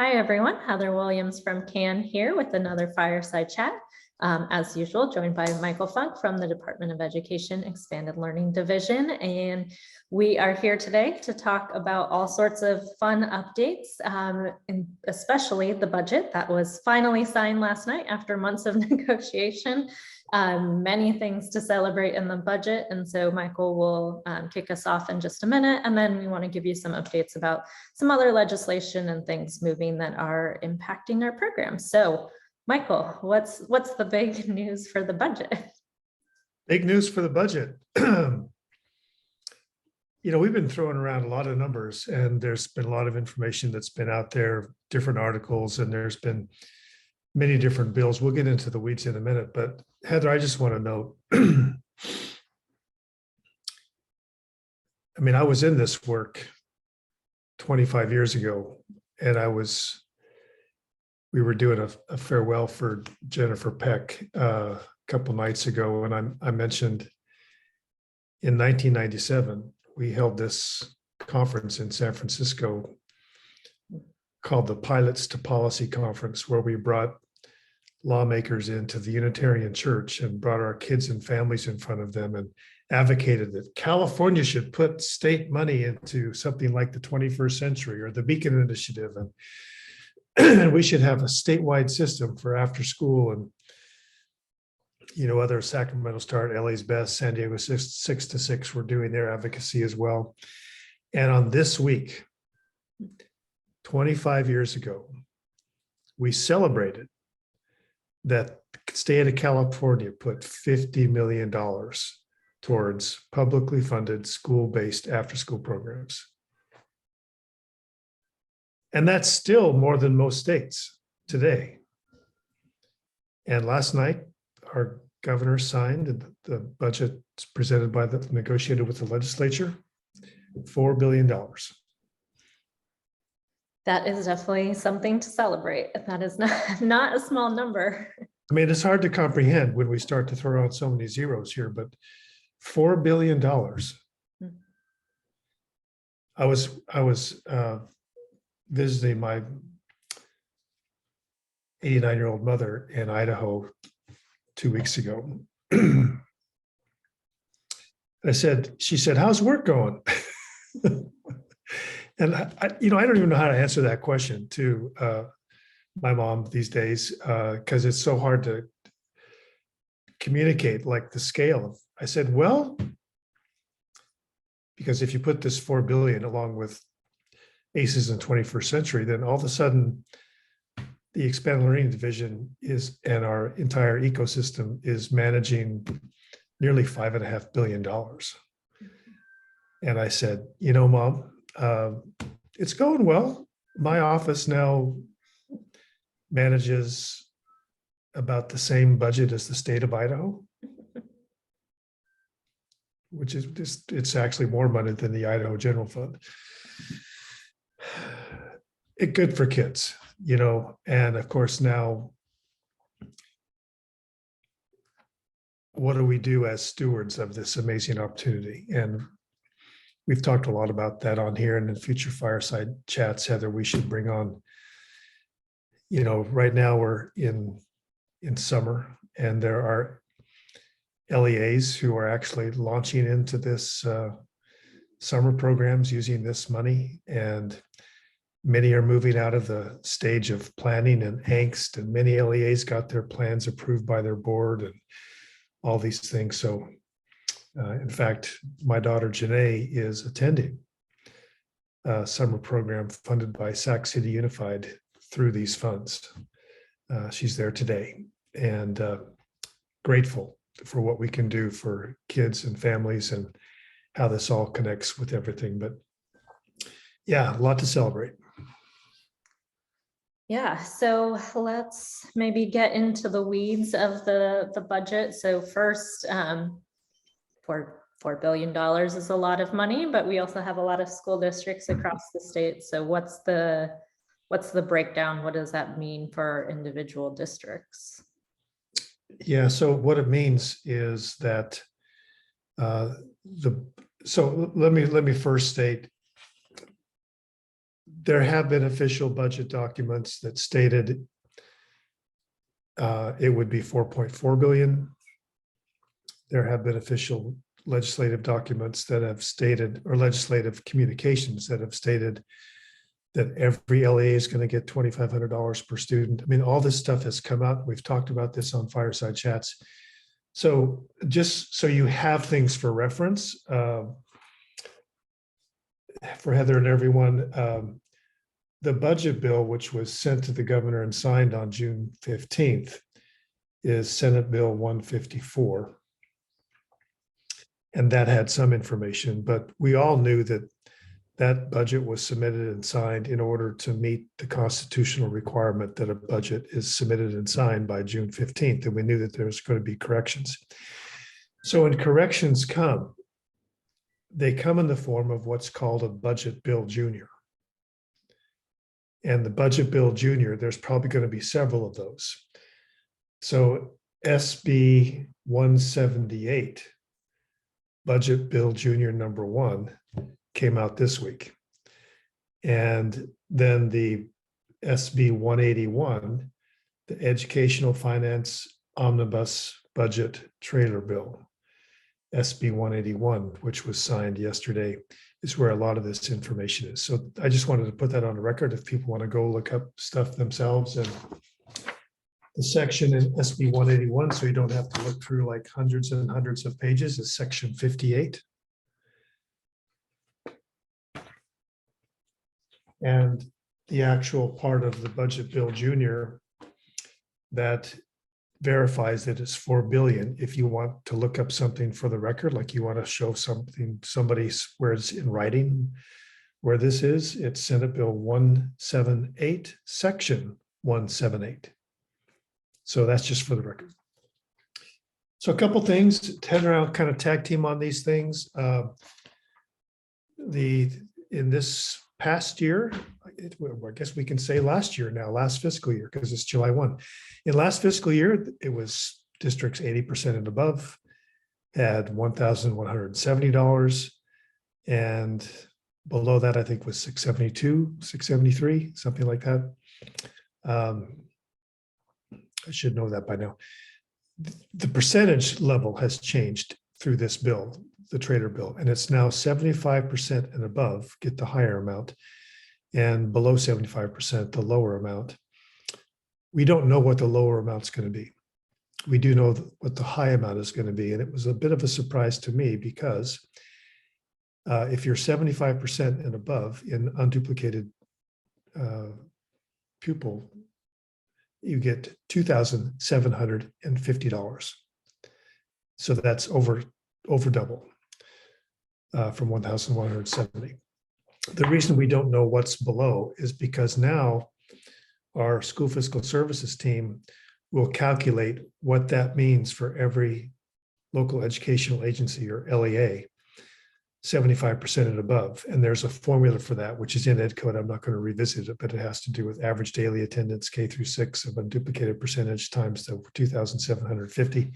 Hi, everyone. Heather Williams from CAN here with another Fireside Chat. As usual, joined by Michael Funk from the Department of Education Expanded Learning Division. And we are here today to talk about all sorts of fun updates, and especially the budget that was finally signed last night after months of negotiation. Many things to celebrate in the budget. And so Michael will kick us off in just a minute. And then we want to give you some updates about some other legislation and things moving that are impacting our program. So Michael, what's the big news for the budget? Big news for the budget. We've been throwing around a lot of numbers, and there's been a lot of information that's been out there, different articles, and there's been many different bills. We'll get into the weeds in a minute, but Heather, I just want to note, I was in this work 25 years ago, and we were doing a farewell for Jennifer Peck a couple nights ago, and I mentioned in 1997, we held this conference in San Francisco called the Pilots to Policy Conference, where we brought lawmakers into the Unitarian Church and brought our kids and families in front of them and advocated that California should put state money into something like the 21st century or the Beacon Initiative, and we should have a statewide system for after school. And other Sacramento Star, LA's Best, San Diego 6 to 6 were doing their advocacy as well. And on this week, 25 years ago, we celebrated that the state of California put $50 million towards publicly funded school-based after-school programs. And that's still more than most states today. And last night, our governor signed the budget presented by negotiated with the legislature, $4 billion. That is definitely something to celebrate. That is not a small number. It's hard to comprehend when we start to throw out so many zeros here, but $4 billion. I was visiting my 89-year-old mother in Idaho 2 weeks ago. She said, "How's work going?" And I don't even know how to answer that question to my mom these days, because it's so hard to communicate like the scale of. I said, well, because if you put this $4 billion along with ACEs in 21st century, then all of a sudden the Expanded Learning Division and our entire ecosystem is managing nearly $5.5 billion. And I said, Mom, it's going well. My office now manages about the same budget as the state of Idaho, which is it's actually more money than the Idaho General Fund. It's good for kids, and of course now, what do we do as stewards of this amazing opportunity? And we've talked a lot about that on here, and in future Fireside Chats, Heather, we should bring on, right now we're in summer, and there are LEAs who are actually launching into this summer programs using this money, and many are moving out of the stage of planning and angst, and many LEAs got their plans approved by their board and all these things. So in fact, my daughter Janae is attending a summer program funded by Sac City Unified through these funds. She's there today, and grateful for what we can do for kids and families and how this all connects with everything. But yeah, a lot to celebrate. Yeah, so let's maybe get into the weeds of the budget. So first, $4 billion is a lot of money, but we also have a lot of school districts across the state. So what's the breakdown? What does that mean for individual districts? Yeah, so what it means is that so let me first state there have been official budget documents that stated it would be 4.4 billion. There have been official legislative documents that have stated, or legislative communications that have stated that every LA is going to get $2,500 per student. I mean, all this stuff has come out. We've talked about this on Fireside Chats. So just so you have things for reference, for Heather and everyone, the budget bill, which was sent to the governor and signed on June 15th, is Senate Bill 154. And that had some information, but we all knew that that budget was submitted and signed in order to meet the constitutional requirement that a budget is submitted and signed by June 15th. And we knew that there was going to be corrections. So when corrections come, they come in the form of what's called a budget bill junior. And the budget bill junior, there's probably going to be several of those. So SB 178, budget bill junior number 1, came out this week. And then the SB 181, the Educational Finance Omnibus Budget Trailer Bill, SB 181, which was signed yesterday, is where a lot of this information is. So I just wanted to put that on the record if people want to go look up stuff themselves. And the section in SB 181, so you don't have to look through like hundreds and hundreds of pages, is section 58. And the actual part of the budget bill junior that verifies that it's 4 billion. If you want to look up something for the record, like you want to show something, somebody's where it's in writing, where this is, it's Senate Bill 178, section 178. So that's just for the record. So a couple things, Ted and I'll kind of tag team on these things. In this past year, I guess we can say last year now, last fiscal year, because it's July 1. In last fiscal year, it was districts 80% and above had $1,170. And below that, I think was 672, 673, something like that. I should know that by now. The percentage level has changed through this bill, the trailer bill, and it's now 75% and above get the higher amount, and below 75%, the lower amount. We don't know what the lower amount's going to be. We do know what the high amount is going to be, and it was a bit of a surprise to me because if you're 75% and above in unduplicated pupil, you get $2,750. So that's over double from 1,170. The reason we don't know what's below is because now our school fiscal services team will calculate what that means for every local educational agency, or LEA, 75% and above. And there's a formula for that, which is in Ed Code. I'm not going to revisit it, but it has to do with average daily attendance K through 6 of unduplicated percentage times the 2,750.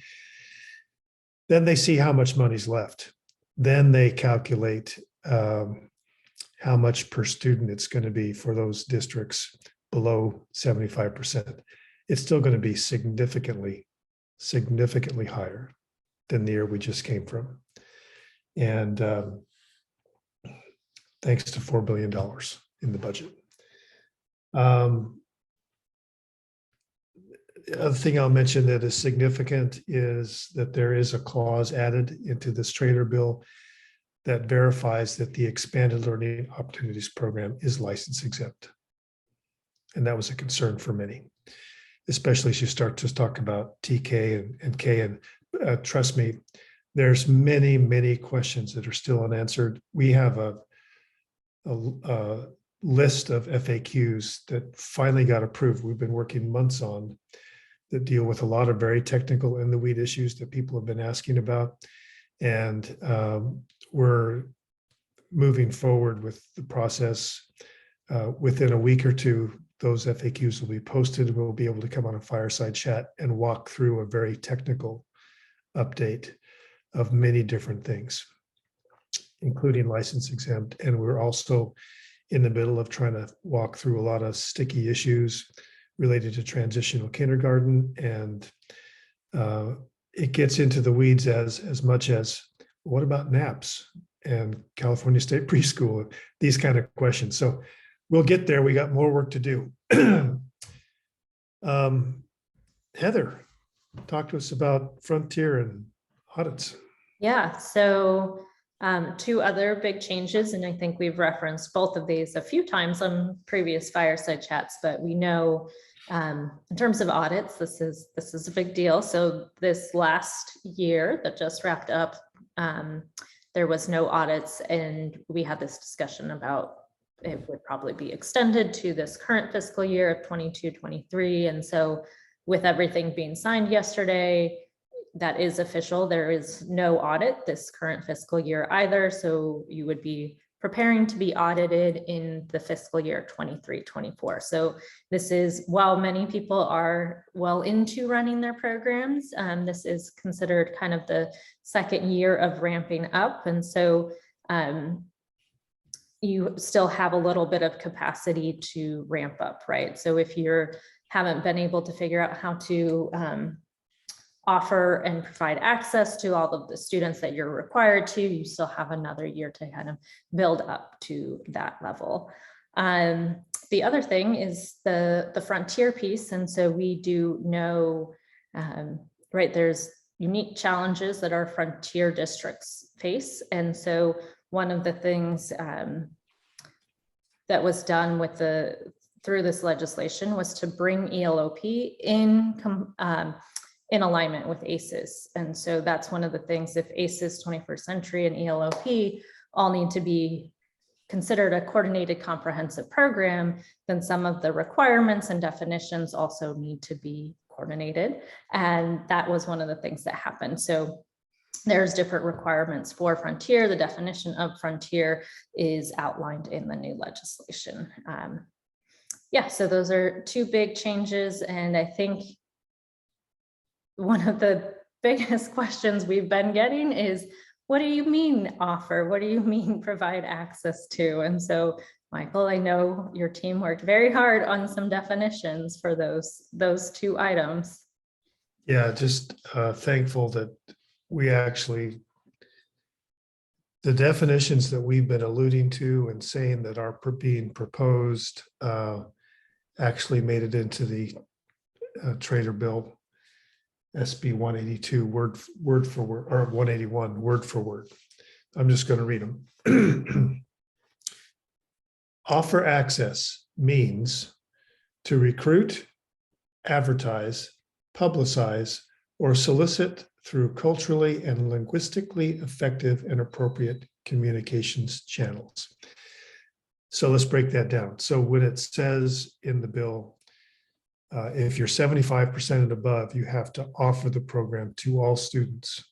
Then they see how much money's left. Then they calculate how much per student it's going to be for those districts below 75%. It's still going to be significantly higher than the year we just came from. And thanks to $4 billion in the budget. The other thing I'll mention that is significant is that there is a clause added into this trailer bill that verifies that the Expanded Learning Opportunities Program is license exempt. And that was a concern for many, especially as you start to talk about TK and K. And trust me, there's many questions that are still unanswered. We have a list of FAQs that finally got approved. We've been working months on that deal with a lot of very technical in the weed issues that people have been asking about. And we're moving forward with the process. Within a week or two, those FAQs will be posted. We'll be able to come on a fireside chat and walk through a very technical update of many different things, including license exempt. And we're also in the middle of trying to walk through a lot of sticky issues related to transitional kindergarten, and it gets into the weeds as much as, what about naps and California State preschool, these kind of questions. So we'll get there. We got more work to do. Heather, talk to us about Frontier and audits. Yeah, so two other big changes, and I think we've referenced both of these a few times on previous fireside chats, but we know in terms of audits, this is a big deal. So this last year that just wrapped up, there was no audits, and we had this discussion about it would probably be extended to this current fiscal year of 22-23. And so with everything being signed yesterday, that is official. There is no audit this current fiscal year either. So you would be preparing to be audited in the fiscal year 23-24. So this is, while many people are well into running their programs, this is considered kind of the second year of ramping up. And so you still have a little bit of capacity to ramp up, right? So if you haven't been able to figure out how to offer and provide access to all of the students that you're required to, you still have another year to kind of build up to that level. The other thing is the Frontier piece. And so we do know, right, there's unique challenges that our Frontier districts face. And so one of the things that was done with through this legislation was to bring ELOP in alignment with ACES. And so that's one of the things, if ACES 21st Century and ELOP all need to be considered a coordinated comprehensive program, then some of the requirements and definitions also need to be coordinated. And that was one of the things that happened. So there's different requirements for Frontier. The definition of Frontier is outlined in the new legislation. Yeah, so those are two big changes. And I think one of the biggest questions we've been getting is, what do you mean offer? What do you mean provide access to? And so, Michael, I know your team worked very hard on some definitions for those two items. Yeah, just thankful that we actually, the definitions that we've been alluding to and saying that are being proposed actually made it into the Trader Bill SB 182 word for word, or 181 word for word. I'm just going to read them. Offer access means to recruit, advertise, publicize, or solicit through culturally and linguistically effective and appropriate communications channels. So let's break that down. So when it says in the bill, if you're 75% and above, you have to offer the program to all students.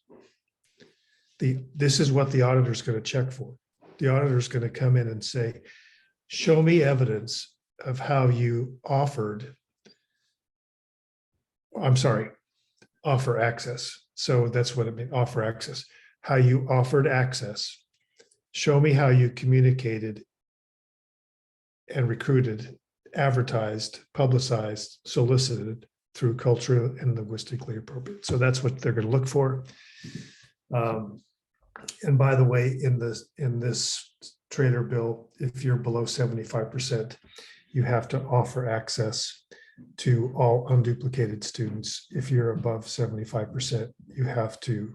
This is what the auditor is going to check for. The auditor is going to come in and say, show me evidence of how you offer access. So that's what it means, offer access. How you offered access. Show me how you communicated and recruited, advertised, publicized, solicited through cultural and linguistically appropriate. So that's what they're going to look for. And by the way, in this Trader Bill, if you're below 75%, you have to offer access to all unduplicated students. If you're above 75%, you have to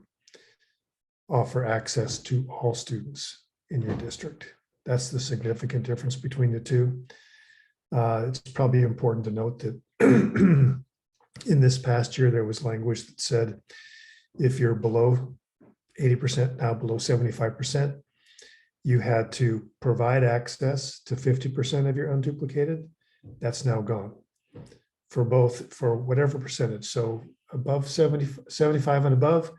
offer access to all students in your district. That's the significant difference between the two. It's probably important to note that in this past year, there was language that said, if you're below 80%, now below 75%, you had to provide access to 50% of your unduplicated. That's now gone for whatever percentage. So above 75 and above,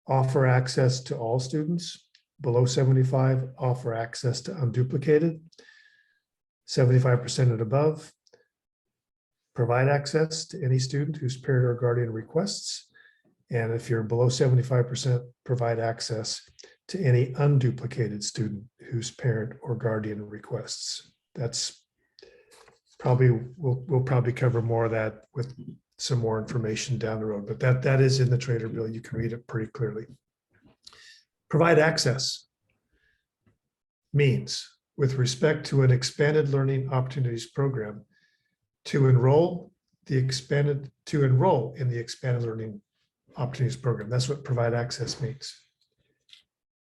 offer access to all students. Below 75, offer access to unduplicated. 75% and above, provide access to any student whose parent or guardian requests. And if you're below 75%, provide access to any unduplicated student whose parent or guardian requests. That's probably, we'll probably cover more of that with some more information down the road, but that is in the Trader bill. You can read it pretty clearly. Provide access means, with respect to an expanded learning opportunities program, to enroll in the expanded learning opportunities program. That's what provide access means.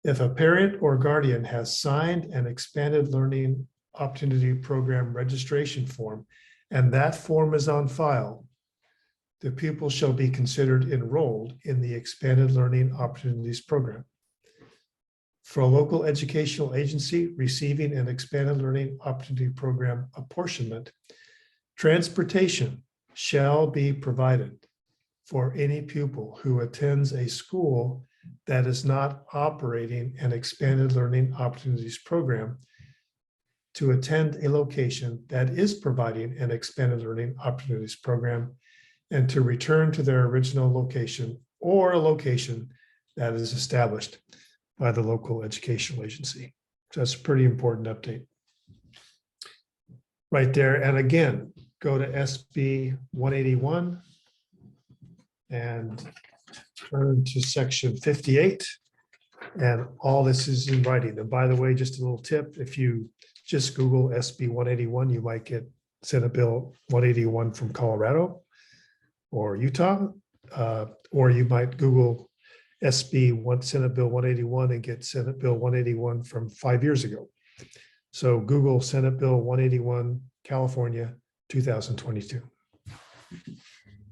If a parent or guardian has signed an expanded learning opportunity program registration form, and that form is on file, the pupil shall be considered enrolled in the expanded learning opportunities program. For a local educational agency receiving an expanded learning opportunity program apportionment, transportation shall be provided for any pupil who attends a school that is not operating an expanded learning opportunities program to attend a location that is providing an expanded learning opportunities program and to return to their original location or a location that is established by the local educational agency. So that's a pretty important update right there. And again, go to SB 181 and turn to section 58. And all this is in writing. And by the way, just a little tip, if you just Google SB 181, you might get Senate Bill 181 from Colorado or Utah, or you might Google Senate Bill 181 and get Senate Bill 181 from 5 years ago. So Google Senate Bill 181, California, 2022.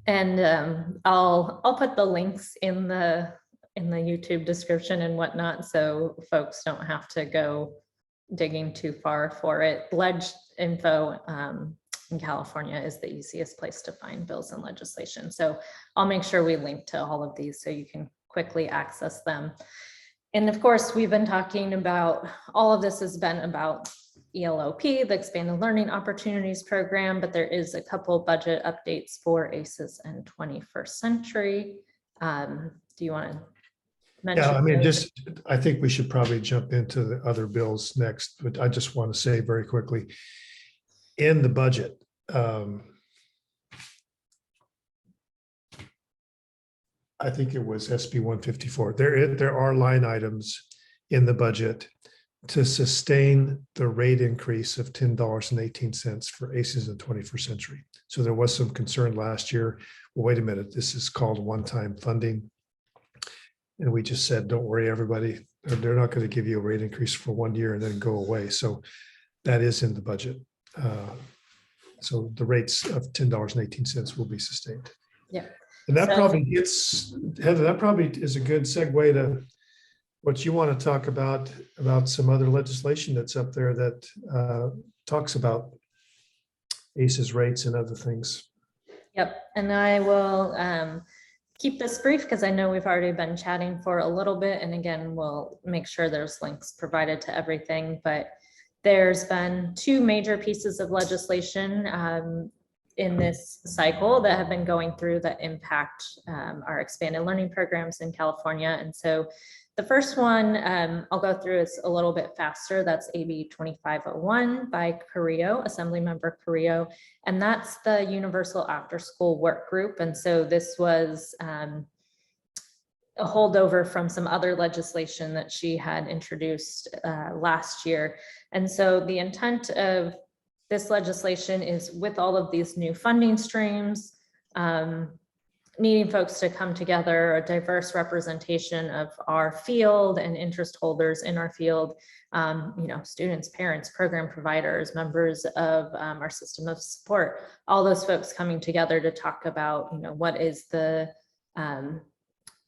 And I'll put the links in the YouTube description and whatnot, so folks don't have to go digging too far for it. Ledge info in California is the easiest place to find bills and legislation. So I'll make sure we link to all of these so you can quickly access them. And of course, we've been talking about, all of this has been about ELOP, the Expanded Learning Opportunities Program, but there is a couple budget updates for ACES and 21st Century. Do you want to mention? Yeah, I mean, those? I think we should probably jump into the other bills next, but I just want to say very quickly, in the budget, I think it was SB 154. There are line items in the budget to sustain the rate increase of $10.18 for ACES in 21st Century. So there was some concern last year. Well, wait a minute, this is called one-time funding. And we just said, don't worry, everybody, they're not going to give you a rate increase for 1 year and then go away. So that is in the budget. So the rates of $10.18 will be sustained. Yeah. And that probably gets, Heather, that probably is a good segue to what you want to talk about some other legislation that's up there that talks about ACES rates and other things. Yep, and I will keep this brief because I know we've already been chatting for a little bit. And again, we'll make sure there's links provided to everything, but there's been two major pieces of legislation in this cycle that have been going through that impact our expanded learning programs in California. And so the first one I'll go through is a little bit faster. That's AB 2501 by Carrillo, Assemblymember Carrillo, and that's the Universal After School Work Group. And so this was a holdover from some other legislation that she had introduced last year. And so the intent of this legislation is, with all of these new funding streams, needing folks to come together, a diverse representation of our field and interest holders in our field, students, parents, program providers, members of our system of support, all those folks coming together to talk about, what is the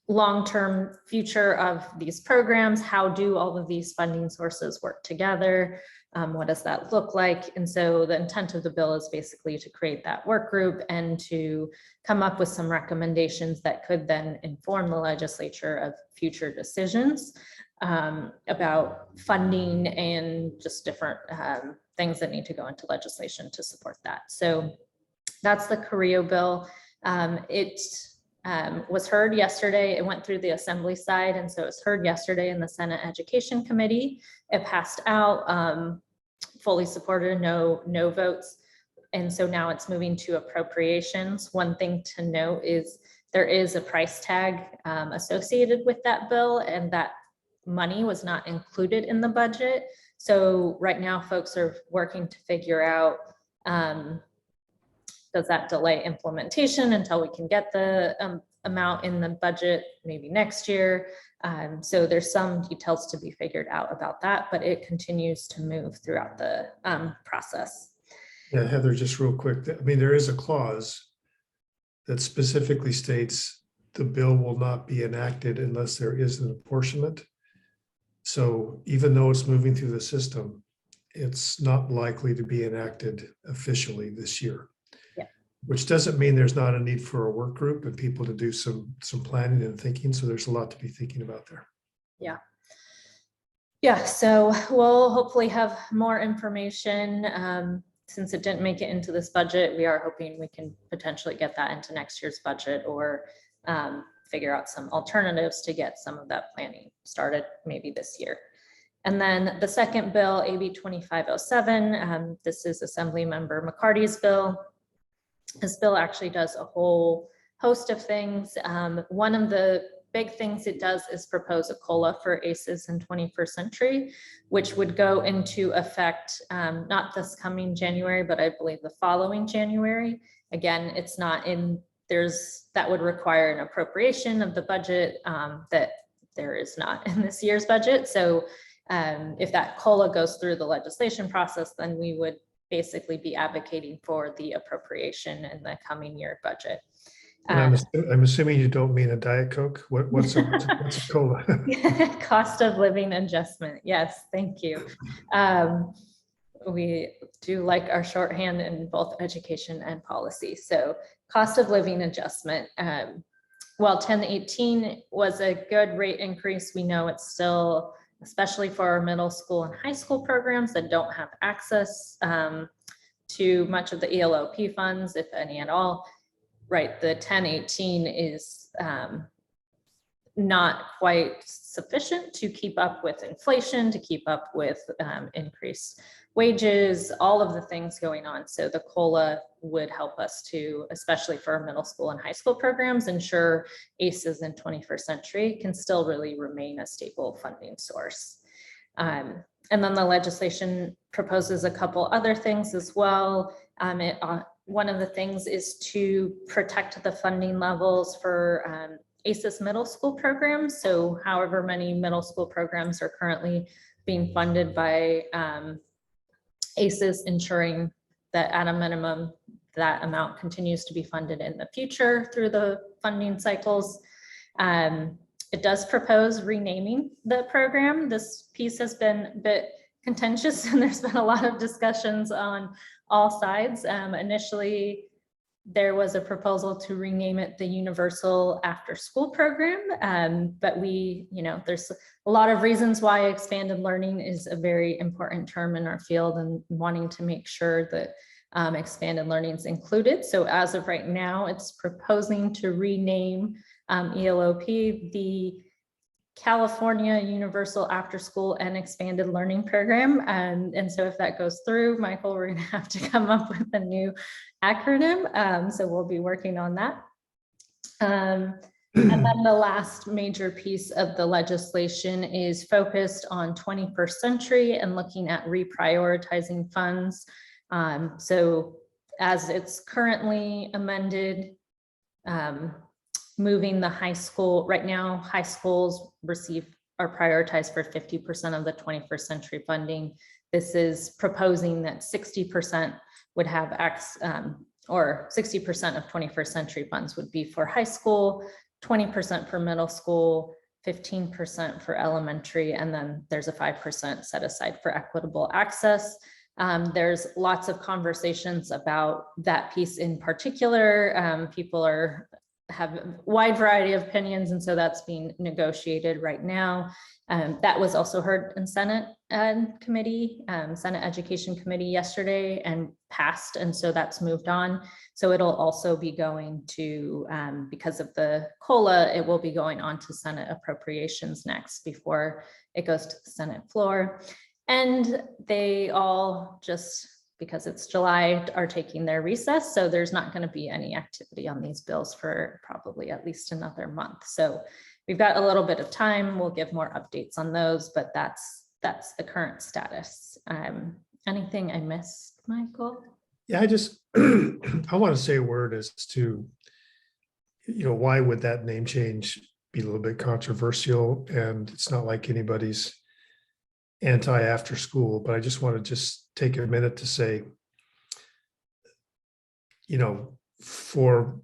long-term future of these programs, how do all of these funding sources work together, what does that look like? And so the intent of the bill is basically to create that work group and to come up with some recommendations that could then inform the legislature of future decisions about funding and just different things that need to go into legislation to support that. So that's the Carrillo bill. It was heard yesterday. It went through the assembly side, and so it was heard yesterday in the Senate Education Committee. It passed out, fully supported, no votes. And so now it's moving to appropriations. One thing to note is there is a price tag associated with that bill, and that money was not included in the budget. So right now folks are working to figure out, does that delay implementation until we can get the amount in the budget maybe next year? So there's some details to be figured out about that, but it continues to move throughout the process. Yeah, Heather, just real quick. I mean, there is a clause that specifically states the bill will not be enacted unless there is an apportionment. So even though it's moving through the system, it's not likely to be enacted officially this year. Yeah. Which doesn't mean there's not a need for a work group and people to do some planning and thinking. So there's a lot to be thinking about there. Yeah. Yeah, so we'll hopefully have more information. Since it didn't make it into this budget, we are hoping we can potentially get that into next year's budget, or figure out some alternatives to get some of that planning started maybe this year. And then the second bill, AB 2507, this is Assembly Member McCarty's bill. This bill actually does a whole host of things. One of the big things it does is propose a COLA for ACEs in 21st century, which would go into effect not this coming January, but I believe the following January. Again, it's not in, that would require an appropriation of the budget that there is not in this year's budget. So if that COLA goes through the legislation process, then we would basically be advocating for the appropriation in the coming year budget. And I'm assuming you don't mean a Diet Coke. What's a COLA? Cost of living adjustment. Yes, thank you. We do like our shorthand in both education and policy. So cost of living adjustment. Well, 1018 was a good rate increase. We know it's still, especially for our middle school and high school programs that don't have access to much of the ELOP funds, if any at all. Right, the 1018 is not quite sufficient to keep up with inflation, to keep up with increased wages, all of the things going on. So the COLA would help us to, especially for our middle school and high school programs, ensure ACEs in 21st century can still really remain a stable funding source. And then the legislation proposes a couple other things as well. One of the things is to protect the funding levels for ACES middle school programs. So however many middle school programs are currently being funded by ACES, ensuring that at a minimum, that amount continues to be funded in the future through the funding cycles. It does propose renaming the program. This piece has been a bit contentious and there's been a lot of discussions on all sides. Initially, there was a proposal to rename it the Universal After-School Program, but there's a lot of reasons why expanded learning is a very important term in our field and wanting to make sure that expanded learning is included. So as of right now, it's proposing to rename ELOP the California Universal After-School and Expanded Learning Program. And so if that goes through, Michael, we're gonna have to come up with a new acronym. So we'll be working on that. And then the last major piece of the legislation is focused on 21st century and looking at reprioritizing funds. So as it's currently amended, moving the high school, right now, high schools are prioritized for 50% of the 21st century funding. This is proposing that 60% would have or 60% of 21st century funds would be for high school, 20% for middle school, 15% for elementary, and then there's a 5% set aside for equitable access. There's lots of conversations about that piece in particular. People are have a wide variety of opinions, and so that's being negotiated right now. That was also heard in Senate committee, Senate Education Committee yesterday and passed, and so that's moved on. So it'll also be going to, because of the COLA, it will be going on to Senate appropriations next before it goes to the Senate floor. And they all, just because it's July, are taking their recess. So there's not going to be any activity on these bills for probably at least another month. So we've got a little bit of time. We'll give more updates on those, but that's the current status. Anything I missed, Michael? Yeah, I just, I want to say a word as to, why would that name change be a little bit controversial? And it's not like anybody's anti-after school, but I just want to just take a minute to say, for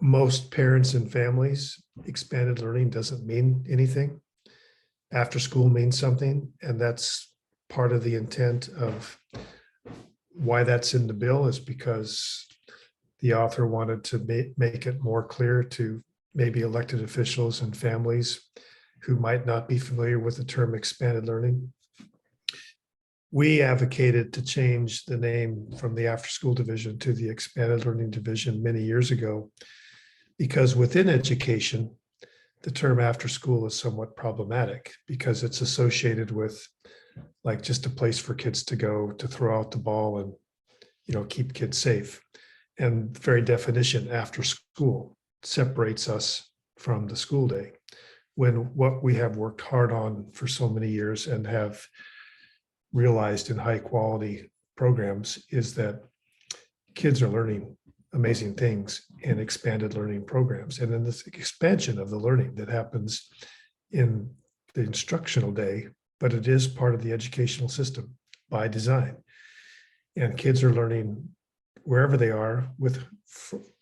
most parents and families, expanded learning doesn't mean anything. After school means something, and that's part of the intent of why that's in the bill, is because the author wanted to make it more clear to maybe elected officials and families who might not be familiar with the term expanded learning. We advocated to change the name from the after school division to the expanded learning division many years ago, because within education, the term after school is somewhat problematic because it's associated with like just a place for kids to go to throw out the ball and, keep kids safe. And the very definition after school separates us from the school day, when what we have worked hard on for so many years and have realized in high quality programs is that kids are learning amazing things in expanded learning programs. And then this expansion of the learning that happens in the instructional day, but it is part of the educational system by design. And kids are learning wherever they are,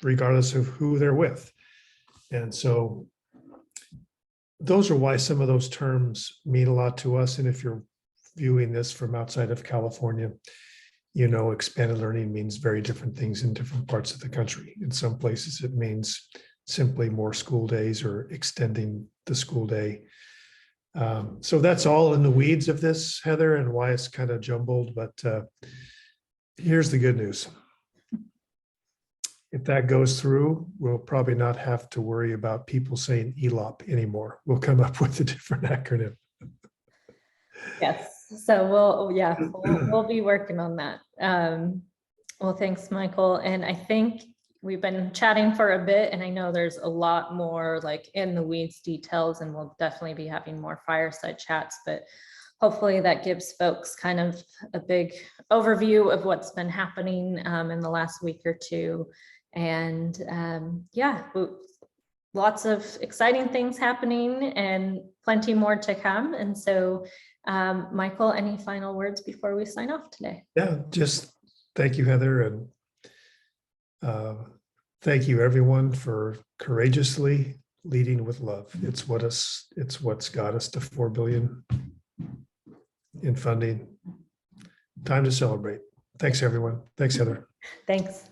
regardless of who they're with. And so those are why some of those terms mean a lot to us. And if you're viewing this from outside of California, expanded learning means very different things in different parts of the country. In some places, it means simply more school days or extending the school day. So that's all in the weeds of this, Heather, and why it's kind of jumbled. But here's the good news. If that goes through, we'll probably not have to worry about people saying ELOP anymore. We'll come up with a different acronym. Yes. So we'll be working on that. Well, thanks, Michael. And I think we've been chatting for a bit, and I know there's a lot more like in the weeds details, and we'll definitely be having more fireside chats, but hopefully that gives folks kind of a big overview of what's been happening in the last week or two. And lots of exciting things happening and plenty more to come. And so Michael, any final words before we sign off today? Yeah, just thank you, Heather. And thank you everyone for courageously leading with love. It's what's got us to 4 billion in funding. Time to celebrate. Thanks, everyone. Thanks, Heather. Thanks.